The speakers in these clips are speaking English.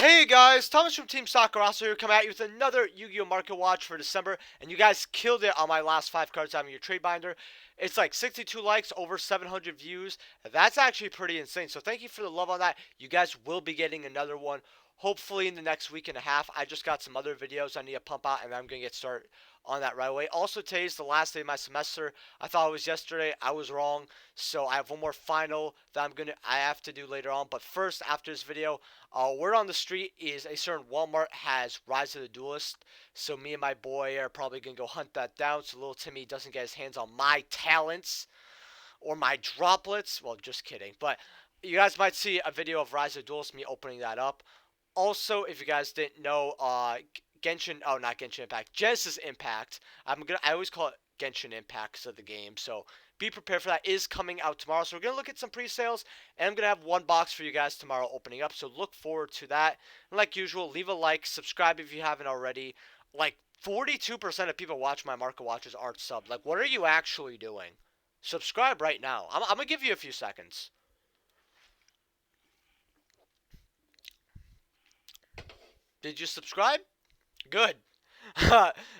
Hey guys, Thomas from Team Soccer also here coming at you with another Yu-Gi-Oh! Market Watch for December, and you guys killed it on my last 5 cards out of your trade binder. It's like 62 likes, over 700 views. That's actually pretty insane, so thank you for the love on that. You guys will be getting another one, hopefully in the next week and a half. I just got some other videos I need to pump out, and I'm going to get started on that right away. Also, today's the last day of my semester. I thought it was yesterday. I was wrong, so I have one more final that I have to do later on. But first, after this video, word on the street is a certain Walmart has Rise of the Duelist, so me and my boy are probably gonna go hunt that down so little Timmy doesn't get his hands on my talents or my droplets. Well, just kidding. But you guys might see a video of Rise of the Duelist, me opening that up. Also, if you guys didn't know, Genshin, oh, not Genshin Impact, Genesis Impact. I always call it Genshin Impacts of the game. So be prepared for that. Is coming out tomorrow. So we're gonna look at some pre-sales, and I'm gonna have one box for you guys tomorrow opening up. So look forward to that. And like usual, leave a like, subscribe if you haven't already. Like 42% of people watch my Market Watches aren't subbed. Like, what are you actually doing? Subscribe right now. I'm gonna give you a few seconds. Did you subscribe? Good.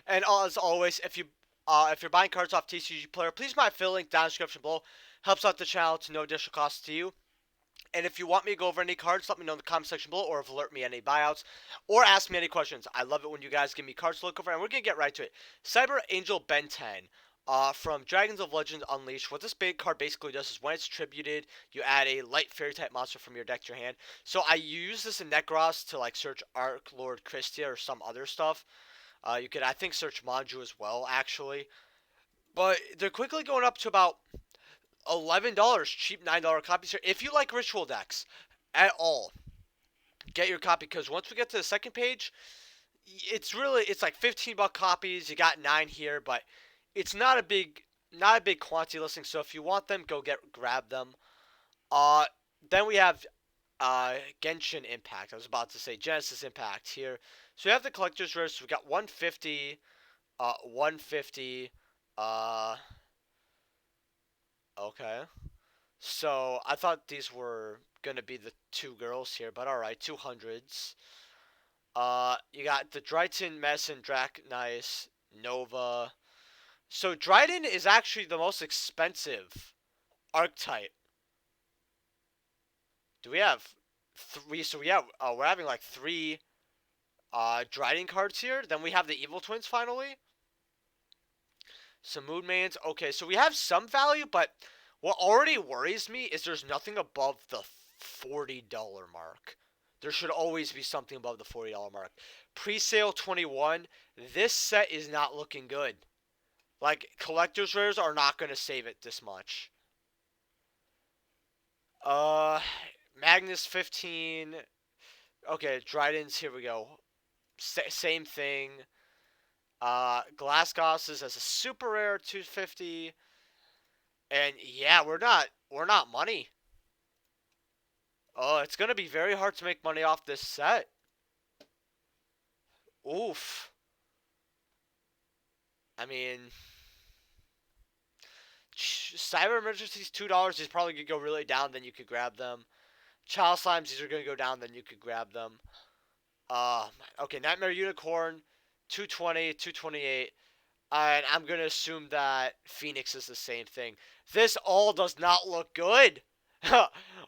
And as always, if you're buying cards off TCG Player, please my affiliate link down in the description below. Helps out the channel to no additional cost to you. And if you want me to go over any cards, let me know in the comment section below, or alert me any buyouts, or ask me any questions. I love it when you guys give me cards to look over, and we're gonna get right to it. Cyber Angel Ben 10. From Dragons of Legends Unleashed. What this big card basically does is when it's tributed, you add a light fairy type monster from your deck to your hand. So I use this in Nekroz to like search Arc Lord Christia or some other stuff. You could, I think, search Manju as well, actually. But they're quickly going up to about $11, cheap $9 copies here. If you like ritual decks at all, get your copy, because once we get to the second page, it's like 15 buck copies. You got 9 here, but it's not a big quantity listing. So if you want them, grab them. Uh, then we have Genshin Impact. I was about to say Genesis Impact here. So we have the collector's rare. So we got 150, 150. Uh, okay. So I thought these were gonna be the two girls here, but all right, 200s. You got the Dryden, Medicine, Drac, Nice, Nova. So Dryden is actually the most expensive archetype. Do we have three? So we're having like three Dryden cards here. Then we have the Evil Twins finally. Some Moonmains. Okay, so we have some value, but what already worries me is there's nothing above the $40 mark. There should always be something above the $40 mark. Pre-sale 21. This set is not looking good. Like, collector's rares are not going to save it this much. Uh, Magnus 15. Okay, Dryden's, here we go. Same thing. Glass Gosses as a super rare 250. And yeah, we're not money. Oh, it's gonna be very hard to make money off this set. Oof. I mean, Cyber Emergency's $2. He's probably gonna go really down. Then you could grab them. Child Slimes, these are gonna go down. Then you could grab them. Okay, Nightmare Unicorn, 220, 228. And I'm gonna assume that Phoenix is the same thing. This all does not look good.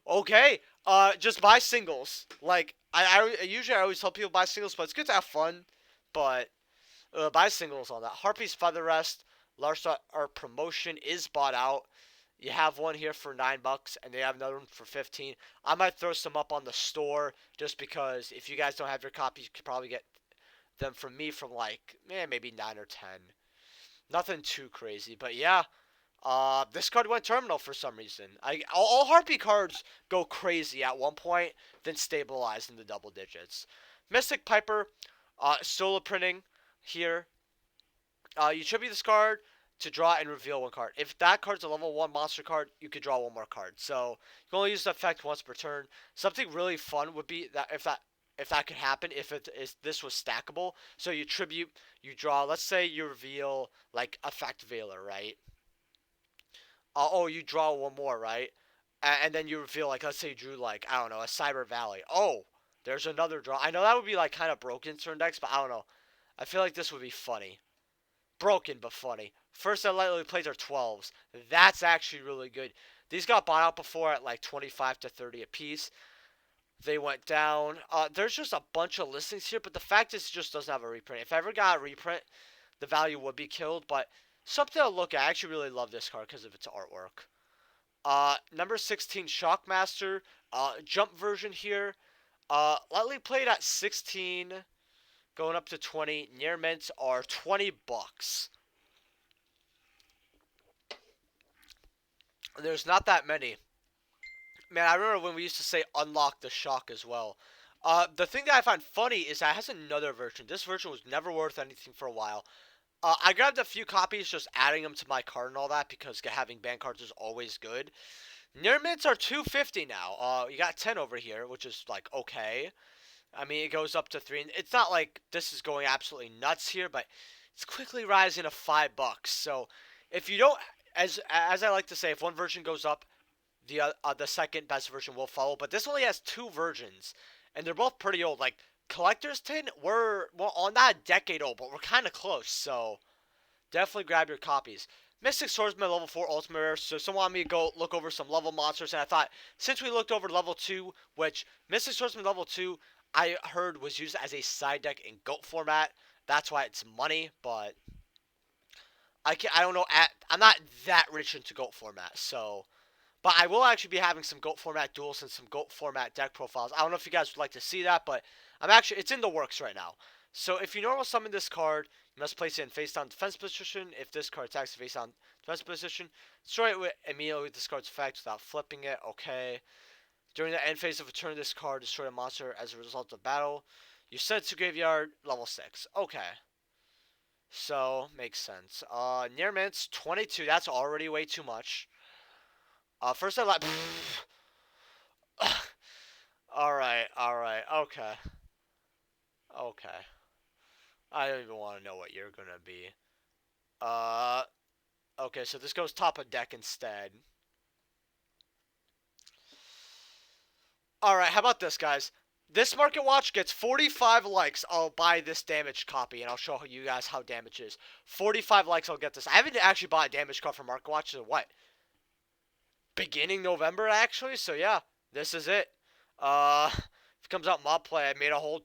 Okay, just buy singles. Like I usually I always tell people buy singles, but it's good to have fun. But buy singles on that. Harpy's Feather Rest, large art promotion is bought out. You have one here for $9, and they have another one for 15. I might throw some up on the store just because if you guys don't have your copy, you could probably get them from me from like maybe 9 or 10. Nothing too crazy, but yeah. This card went terminal for some reason. All Harpy cards go crazy at one point, then stabilize in the double digits. Mystic Piper, solo printing here. You tribute this card to draw and reveal one card. If that card's a level 1 monster card, you could draw one more card. So you can only use the effect once per turn. Something really fun would be that if that could happen, if this was stackable. So you tribute, you draw. Let's say you reveal like Effect Veiler, right? Oh, you draw one more, right? And then you reveal like, let's say you drew like, I don't know, a Cyber Valley. Oh, There's another draw. I know that would be like kind of broken in certain decks, but I don't know. I feel like this would be funny. Broken but funny. First that lightly plays are 12s. That's actually really good. These got bought out before at like 25 to 30 a piece. They went down. There's just a bunch of listings here, but the fact is it just doesn't have a reprint. If I ever got a reprint, the value would be killed, but something to look at. I actually really love this card because of its artwork. Number 16, Shockmaster. Jump version here. Lightly played at 16, going up to 20. Near mints are 20 bucks. There's not that many. Man, I remember when we used to say unlock the shock as well. The thing that I find funny is that it has another version. This version was never worth anything for a while. I grabbed a few copies, just adding them to my card and all that, because having banned cards is always good. Near mints are 250 now. You got 10 over here, which is like okay. I mean, it goes up to 3. It's not like this is going absolutely nuts here, but it's quickly rising to $5. So if you don't, as I like to say, if one version goes up, the second best version will follow. But this only has 2 versions, and they're both pretty old. Like Collector's Tin, we're well, not a decade old, but we're kind of close. So definitely grab your copies. Mystic Swordsman level 4 Ultimate Rare, so someone wanted me to go look over some level monsters, and I thought, since we looked over level 2, which Mystic Swordsman level 2, I heard was used as a side deck in GOAT format, that's why it's money, but I don't know, I'm not that rich into GOAT format, so, but I will actually be having some GOAT format duels and some GOAT format deck profiles. I don't know if you guys would like to see that, but it's in the works right now. So if you normal summon this card, you must place it in face down defense position. If this card attacks the face down defense position, destroy it immediately with this card's effect without flipping it. Okay. During the end phase of a turn, this card destroy a monster as a result of battle. You send it to graveyard, level 6. Okay. So, makes sense. Near mints, 22. That's already way too much. First I like... alright, okay. Okay. I don't even want to know what you're gonna be. Okay, so this goes top of deck instead. Alright, how about this, guys? This Market Watch gets 45 likes. I'll buy this damaged copy, and I'll show you guys how damaged it is. 45 likes, I'll get this. I haven't actually bought a damaged card for Market Watch in what? Beginning November, actually? So, yeah, this is it. If it comes out mob play, I made a whole...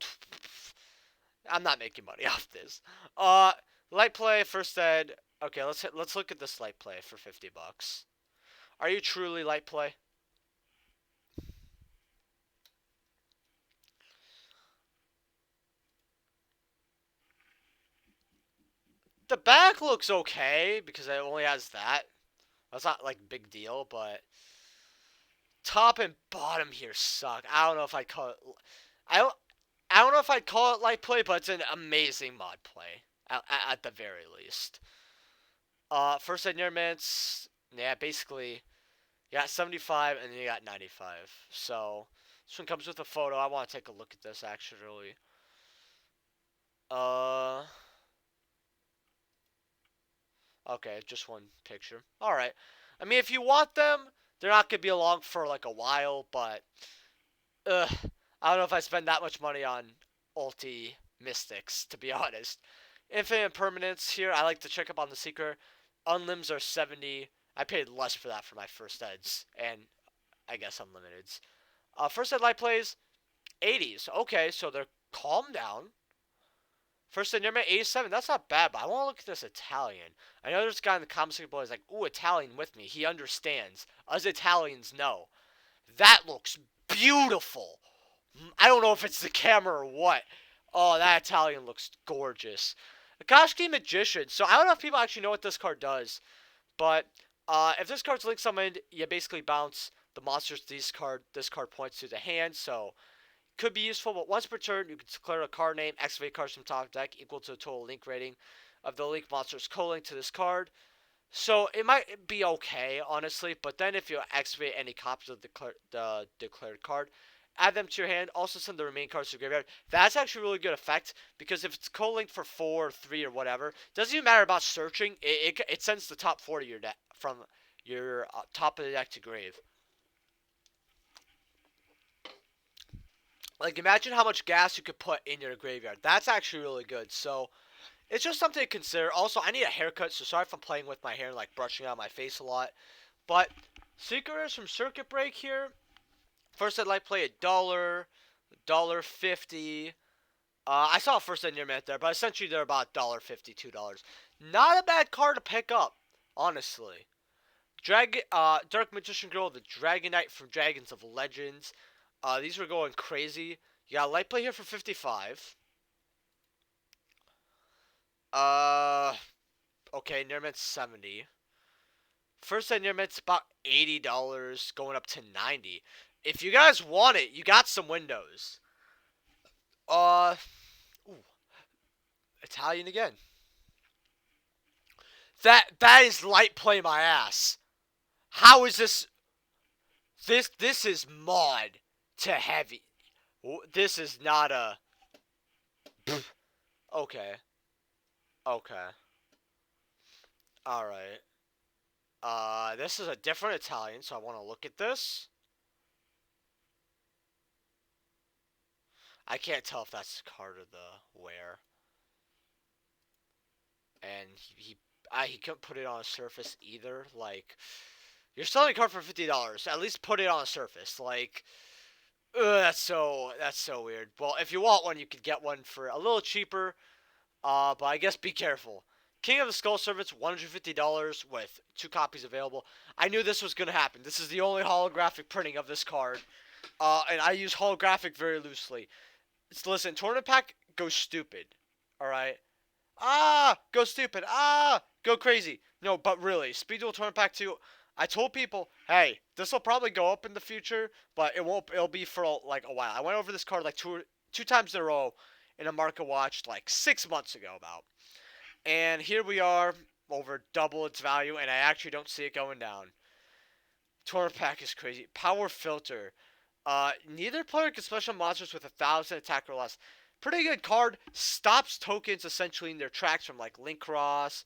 I'm not making money off this. Light play, first ed. Okay, let's look at this light play for 50 bucks. Are you truly light play? The back looks okay because it only has that. That's not like big deal, but top and bottom here suck. I don't know if I'd call it. I don't know if I'd call it light play, but it's an amazing mod play at the very least. First ed near mints. Yeah, basically, you got 75 and then you got 95. So this one comes with a photo. I want to take a look at this actually. Okay, just one picture. Alright. I mean, if you want them, they're not going to be along for like a while, but I don't know if I spend that much money on ulti mystics, to be honest. Infinite permanence here, I like to check up on the secret. Unlims are 70. I paid less for that for my first eds, and I guess unlimiteds. First ed light plays, 80s. Okay, so they're calmed down. First ed near minute 87. That's not bad, but I want to look at this Italian. I know there's a guy in the comments below is like, ooh, Italian with me. He understands. Us Italians know. That looks beautiful. I don't know if it's the camera or what. Oh, that Italian looks gorgeous. Akashki Magician. So I don't know if people actually know what this card does. But if this card's link summoned, you basically bounce the monsters this card points to the hand. So could be useful, but once per turn, you can declare a card name, activate cards from top deck equal to the total link rating of the link monster's co-link to this card. So it might be okay, honestly, but then if you activate any copies of the declared card, add them to your hand, also send the remaining cards to the graveyard. That's actually a really good effect, because if it's co-linked for 4, 3, or whatever, doesn't even matter about searching, it sends the top 4 to your deck, from your top of the deck to grave. Like, imagine how much gas you could put in your graveyard. That's actually really good. So, it's just something to consider. Also, I need a haircut, so sorry if I'm playing with my hair and, like, brushing out my face a lot. But, secrets from Circuit Break here. First, I'd like play $1.50. I saw a first ed near mint there, but essentially they're about $1.50, $2. Not a bad card to pick up, honestly. Dark Magician Girl, the Dragonite from Dragons of Legends. These were going crazy. You got light play here for 55. Uh, okay, near mint 70. First ed near mint's about $80, going up to 90. If you guys want it, you got some windows. Uh, ooh, Italian again. That is light play my ass. How is this? This is mod to heavy. This is not a. Okay. Okay. All right. This is a different Italian, so I want to look at this. I can't tell if that's the card or the wear. And he couldn't put it on a surface either. Like, you're selling a card for $50. At least put it on a surface. Like, that's so weird. Well, if you want one, you could get one for a little cheaper. But I guess be careful. King of the Skull Servants, $150 with 2 copies available. I knew this was gonna happen. This is the only holographic printing of this card. And I use holographic very loosely. Listen, tournament pack goes stupid. All right. Go stupid. Go crazy. No, but really, Speed Duel Tournament Pack 2, I told people, hey, this will probably go up in the future, but it won't. It'll be for like a while. I went over this card like two times in a row in a market watch like 6 months ago about, and here we are over double its value, and I actually don't see it going down. Tournament Pack is crazy. Power Filter. Neither player can special monsters with 1,000 attack or less. Pretty good card. Stops tokens essentially in their tracks from like Nekroz,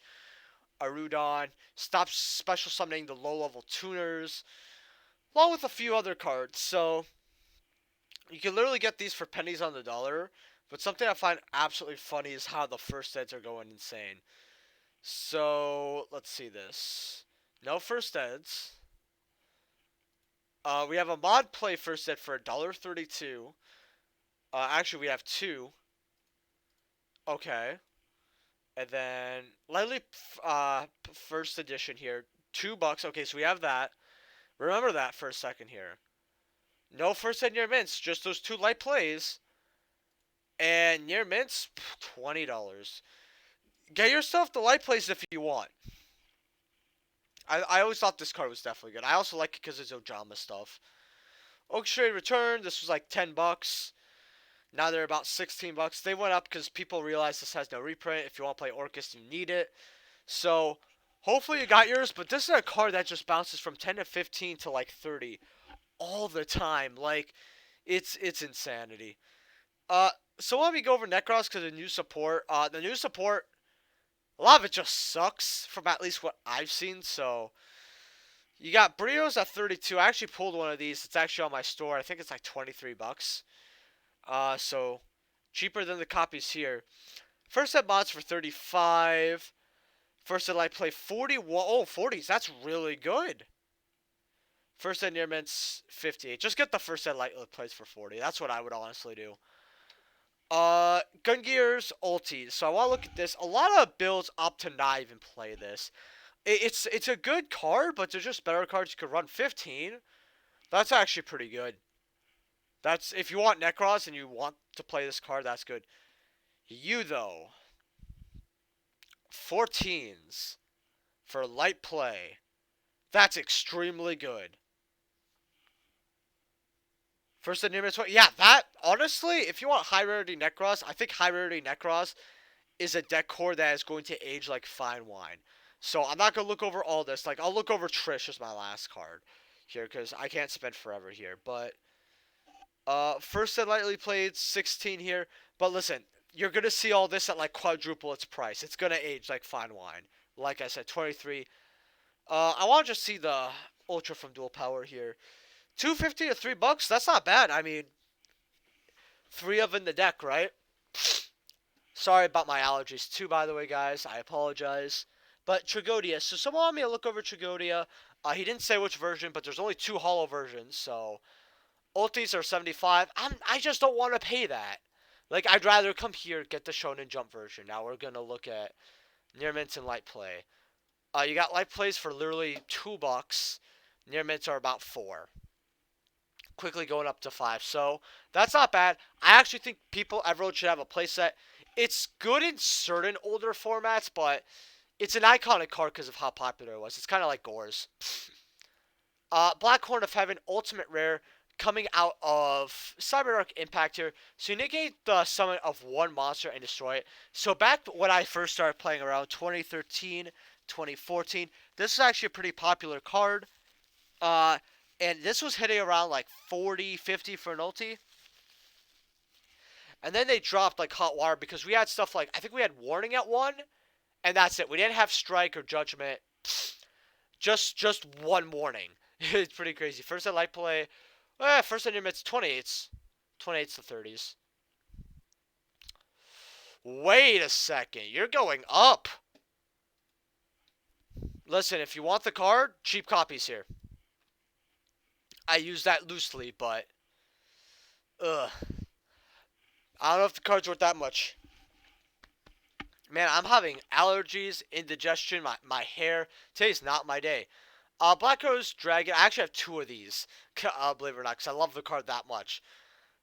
Arudon. Stops special summoning the low level tuners, along with a few other cards. So you can literally get these for pennies on the dollar. But something I find absolutely funny is how the first eds are going insane. So let's see this. No first eds. We have a mod play first ed for $1.32. Actually, we have 2. Okay. And then lightly first edition here, $2. Okay, so we have that. Remember that for a second here. No first ed near mints, just those 2 light plays. And near mints, $20. Get yourself the light plays if you want. I always thought this card was definitely good. I also like it because it's Ojama stuff. Orchestrated Return, this was like $10. Now they're about $16. They went up because people realized this has no reprint. If you want to play Orcus, you need it. So hopefully you got yours. But this is a card that just bounces from 10 to 15 to like 30 all the time. Like, it's insanity. So let me go over Nekroz because the new support. The new support, a lot of it just sucks from at least what I've seen. So you got Brios at 32. I actually pulled one of these. It's actually on my store. I think it's like $23. So cheaper than the copies here. First set mods for 35. First set light play 41. Oh, 40s. That's really good. First set near mints 58. Just get the first set light plays for 40. That's what I would honestly do. Gun Gears ultis. So I want to look at this. A lot of builds opt to not even play this. It's a good card, but there's just better cards. You could run 15. That's actually pretty good. That's if you want Nekroz and you want to play this card, that's good. You though, 14s for light play. That's extremely good. First enemy, yeah, that honestly, if you want high rarity Nekroz, I think high rarity Nekroz is a deck core that is going to age like fine wine. So I'm not gonna look over all this. Like I'll look over Trish as my last card here because I can't spend forever here. But first set lightly played 16 here. But listen, you're gonna see all this at like quadruple its price. It's gonna age like fine wine. Like I said, 23. I want to just see the Ultra from Dual Power here. $2.50 to $3. That's not bad. I mean, 3 of in the deck, right? Sorry about my allergies too, by the way, guys. I apologize. But Tragodia. So someone wanted me to look over Tragodia. He didn't say which version, but there's only 2 holo versions. So ultis are 75. I just don't want to pay that. Like, I'd rather come here, get the Shonen Jump version. Now we're going to look at near mints and light play. You got light plays for literally $2. Near mints are about 4. Quickly going up to 5. So that's not bad. I actually think everyone should have a playset. It's good in certain older formats, but it's an iconic card because of how popular it was. It's kind of like Gore's. Black Horn of Heaven, ultimate rare, coming out of Cyberdark Impact here. So you negate the summon of 1 monster and destroy it. So back when I first started playing around 2013, 2014, this is actually a pretty popular card. And this was hitting around like 40, 50 for an ulti. And then they dropped like Hot Water because we had stuff like, I think we had Warning at 1, and that's it. We didn't have Strike or Judgment. Just 1 Warning. It's pretty crazy. First at light play, first at it's 28s. 28s to 30s. Wait a second. You're going up. Listen, if you want the card, cheap copies here. I use that loosely, but ugh. I don't know if the card's worth that much. Man, I'm having allergies, indigestion, my hair. Today's not my day. Black Rose Dragon. I actually have 2 of these. Believe it or not, because I love the card that much.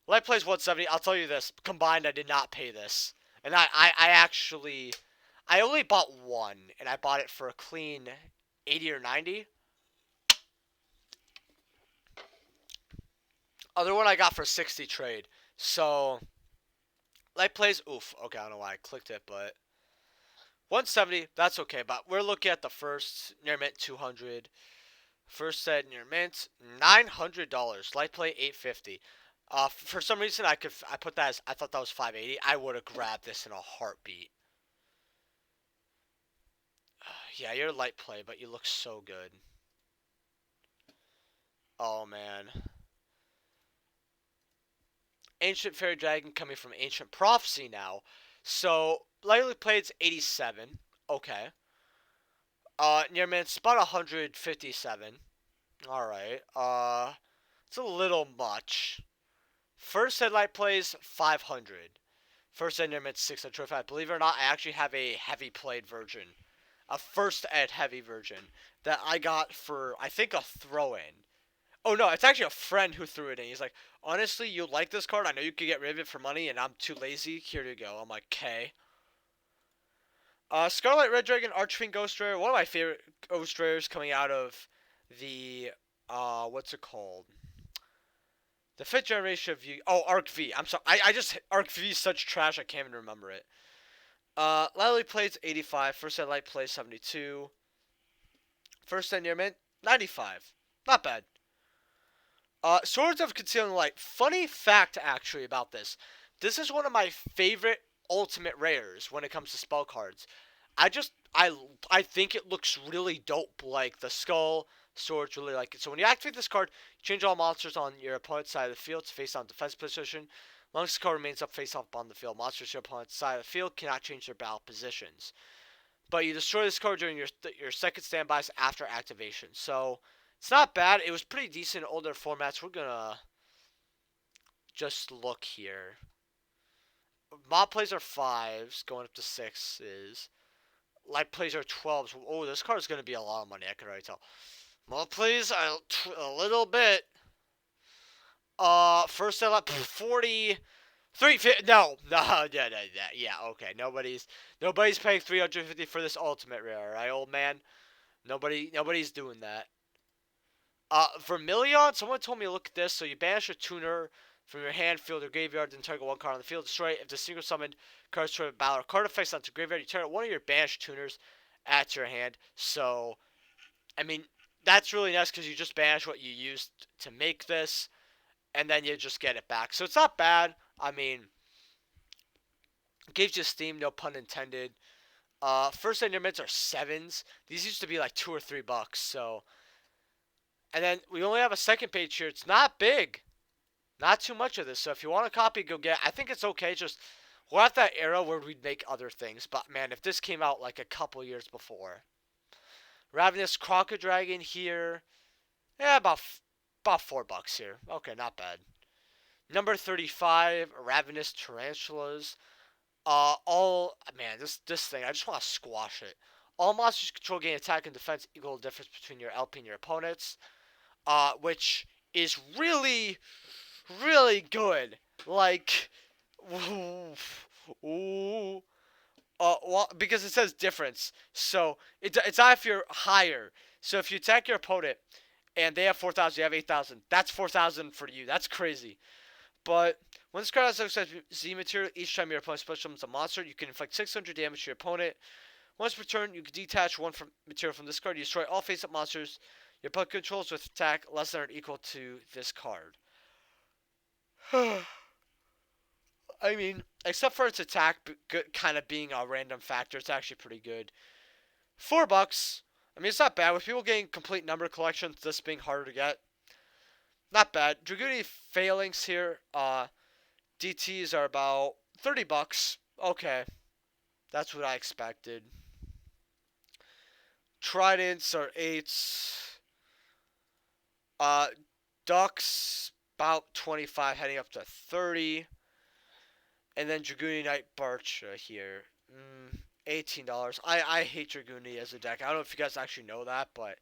Light plays 170. I'll tell you this. Combined, I did not pay this. And I only bought 1. And I bought it for a clean 80 or 90. Other one I got for 60 trade. So, light plays, oof. Okay, I don't know why I clicked it, but 170, that's okay. But we're looking at the first near mint 200. First set near mint $900. Light play 850. For some reason I put that as, I thought that was 580. I would have grabbed this in a heartbeat. Yeah, you're light play, but you look so good. Oh man. Ancient Fairy Dragon coming from Ancient Prophecy now. So, lightly played's 87. Okay. Near mint's about 157. Alright. It's a little much. First headlight plays 500. First ed near mint 625. Believe it or not, I actually have a heavy played version. A first ed heavy version that I got for, I think, a throw-in. Oh no, it's actually a friend who threw it in. He's like, honestly, you like this card? I know you could get rid of it for money, and I'm too lazy. Here you go. I'm like, okay. Scarlet Red Dragon Archfiend Ghost Rare. One of my favorite Ghost Rares coming out of the, what's it called? The 5th generation of you. Oh, Arc V. I'm sorry. I just, Arc V is such trash, I can't even remember it. Lightly plays 85. First ed light plays 72. First ed near mint 95. Not bad. Swords of Concealing Light. Funny fact, actually, about this. This is one of my favorite ultimate rares when it comes to spell cards. I think it looks really dope. Like, the skull, swords, really like it. So when you activate this card, you change all monsters on your opponent's side of the field to face on defense position. As long as the card remains up face up on the field, monsters on your opponent's side of the field cannot change their battle positions. But you destroy this card during your second standbys after activation. So, it's not bad. It was pretty decent in older formats. We're gonna just look here. Mob plays are 5s, going up to 6s. Light plays are 12s. Oh, this card is gonna be a lot of money, I can already tell. Mob plays a little bit. First set up 40. No, yeah, okay. Nobody's paying 350 for this ultimate rare, right, old man? Nobody's doing that. Vermilion, someone told me to look at this. So you banish a tuner from your hand, field, or graveyard, then target 1 card on the field. Destroy it. If the synchro summoned cards destroy a battle or card effects onto graveyard, you target 1 of your banished tuners at your hand. So, I mean, that's really nice because you just banish what you used to make this, and then you just get it back. So it's not bad. I mean, it gives you steam, no pun intended. First ed mints are 7s. These used to be like $2 or $3, so. And then we only have a second page here. It's not big. Not too much of this. So if you want a copy, go get. I think it's okay. Just we're at that era where we'd make other things. But man, if this came out like a couple years before, Ravenous Crocodile here. Yeah, about $4 here. Okay, not bad. Number 35, Ravenous Tarantulas. All man, this thing, I just want to squash it. All monsters control gain attack and defense equal difference between your LP and your opponents. Which is really, really good. Like, ooh, well, because it says difference, so it's not if you're higher. So if you attack your opponent and they have 4,000, you have 8,000. That's 4,000 for you. That's crazy. But when this card has success Z material, each time your opponent special summons a monster, you can inflict 600 damage to your opponent. Once per turn, you can detach one material from this card. You destroy all face-up monsters your opponent controls with attack less than or equal to this card. I mean, except for its attack kind of being a random factor, it's actually pretty good. $4. I mean, it's not bad. With people getting complete number collections, this being harder to get, not bad. Dragunity Phalanx here. DTs are about $30. Okay, that's what I expected. Tridents are 8s. Ducks about 25, heading up to 30. And then Dragoony Knight Birch here. $18. I hate Dragoony as a deck. I don't know if you guys actually know that, but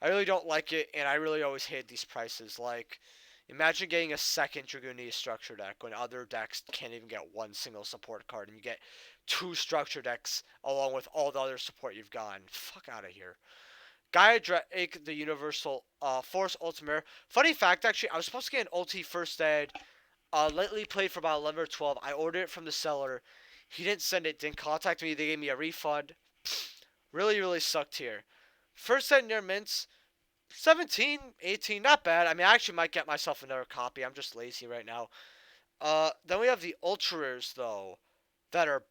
I really don't like it, and I really always hate these prices. Like, imagine getting a second Dragoony structure deck when other decks can't even get one single support card, and you get 2 structure decks along with all the other support you've gotten. Fuck out of here. Gaia Drake, the Universal Force Ultimate. Funny fact, actually, I was supposed to get an ulti first ed. Lately played for about 11 or 12. I ordered it from the seller. He didn't send it, didn't contact me. They gave me a refund. Really, really sucked here. First ed near mints. 17, 18, not bad. I mean, I actually might get myself another copy. I'm just lazy right now. Then we have the ultra rares, though, that are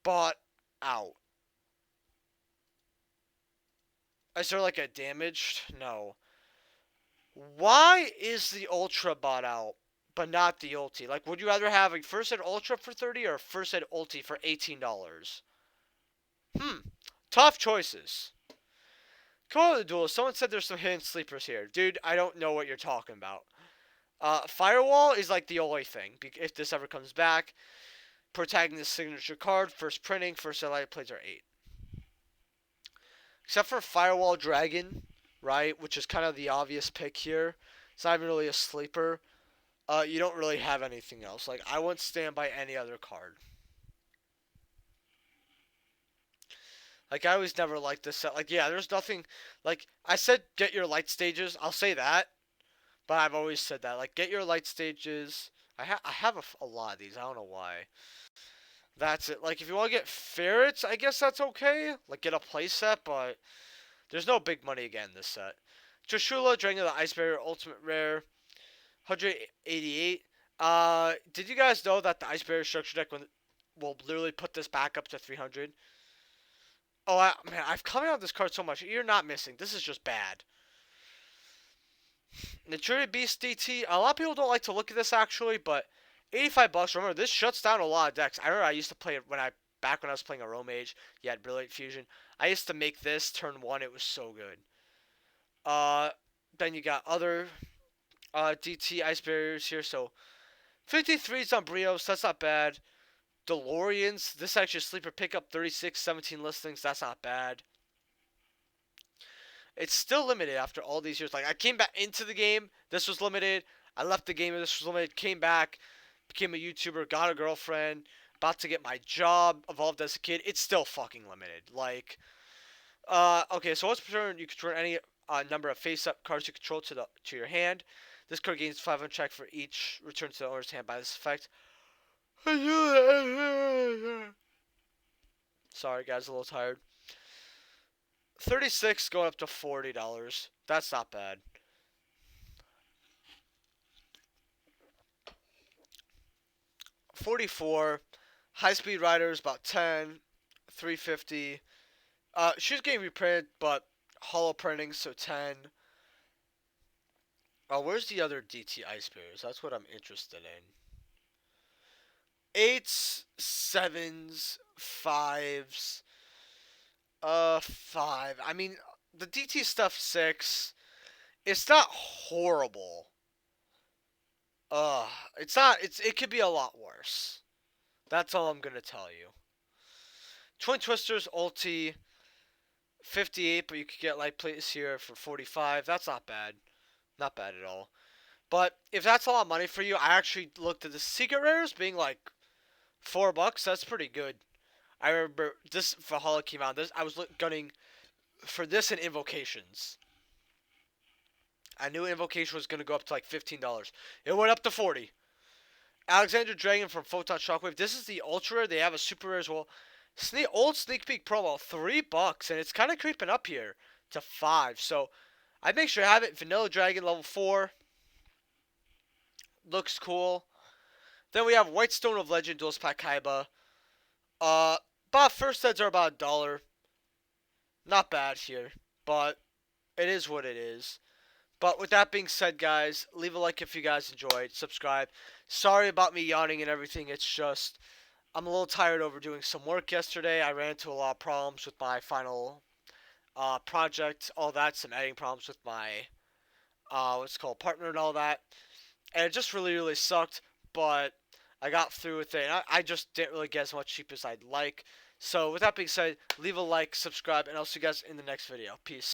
bought out. Is there like a damaged? No. Why is the ultra bought out, but not the ulti? Like, would you rather have a first ed ultra for 30 or a first ed ulti for $18? Tough choices. Call of the Duel. Someone said there's some hidden sleepers here. Dude, I don't know what you're talking about. Firewall is like the only thing. If this ever comes back. Protagonist signature card. First printing. First ed light plays are 8. Except for Firewall Dragon, right? Which is kind of the obvious pick here. It's not even really a sleeper. You don't really have anything else. Like, I wouldn't stand by any other card. Like, I always never liked this set. Like, yeah, there's nothing. Like, I said get your light stages. I'll say that. But I've always said that. Like, get your light stages. I have a lot of these. I don't know why. That's it. Like, if you want to get ferrets, I guess that's okay. Like, get a playset, but there's no big money again in this set. Joshua, Dragon of the Ice Barrier, Ultimate Rare. 188. Did you guys know that the Ice Barrier structure deck will literally put this back up to 300? Oh, man, I've come out this card so much. You're not missing. This is just bad. Naturia Beast DT. A lot of people don't like to look at this, actually, but $85. Remember, this shuts down a lot of decks. I remember I used to play it back when I was playing a Rome Age. You had Brilliant Fusion. I used to make this turn 1. It was so good. Then you got other DT Ice Barriers here. So 53s on Brios. That's not bad. DeLoreans. This actually sleeper pickup. 36, 17 listings. That's not bad. It's still limited after all these years. Like, I came back into the game. This was limited. I left the game and this was limited. Came back. Became a YouTuber. Got a girlfriend. About to get my job. Evolved as a kid. It's still fucking limited. Like, okay, so once per turn, you control any number of face-up cards you control to your hand. This card gains 500 check for each return to the owner's hand by this effect. Sorry, guys, a little tired. 36 going up to $40. That's not bad. $44. High-speed riders about 10. $350. She's getting reprinted, but hollow printing, so 10. Oh, where's the other DT Ice Bears? That's what I'm interested in. Eights, sevens, fives. Five. I mean, the DT stuff six. It's not horrible. Uh, it's not. It could be a lot worse. That's all I'm gonna tell you. Twin Twisters ulti 58, but you could get light plates here for 45. That's not bad. Not bad at all. But if that's a lot of money for you, I actually looked at the secret rares being like $4. That's pretty good. I remember this Valhalla came out. This I was gunning for this in invocations. I knew invocation was gonna go up to like $15. It went up to 40. Alexander Dragon from Photon Shockwave. This is the ultra rare. They have a super rare as well. Old sneak peek promo, $3, and it's kind of creeping up here to 5. So I make sure I have it. Vanilla Dragon level 4 looks cool. Then we have White Stone of Legend Duelist Pack Kaiba. About first heads are about $1. Not bad here, but it is what it is. But with that being said, guys, leave a like if you guys enjoyed. Subscribe. Sorry about me yawning and everything. It's just I'm a little tired over doing some work yesterday. I ran into a lot of problems with my final project, all that. Some editing problems with my what's it called partner and all that, and it just really sucked. But I got through with it. And I just didn't really get as much cheap as I'd like. So with that being said, leave a like, subscribe, and I'll see you guys in the next video. Peace.